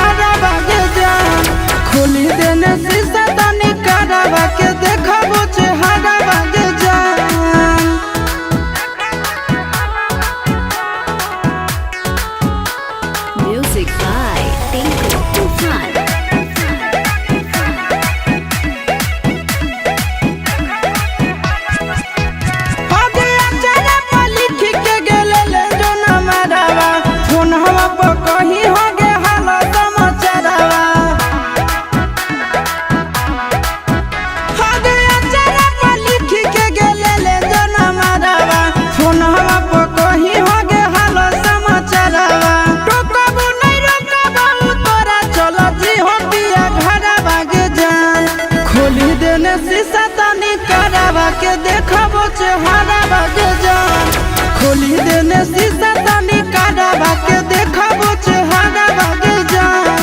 हारा बागे जान खोली देने शीशा तनी करावा के देखबो चेहरा बागे जान। Music by Tinku Tufan. शीशा तनी करावा के देखबो चेहरा बागे जान खोली देने शीशा तनी करावा के देखबो चेहरा बागे जान।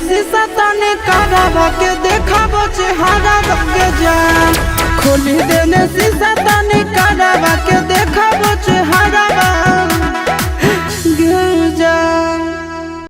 शीशा तनी करावा के देखबो चेहरा बागे जान खोली देने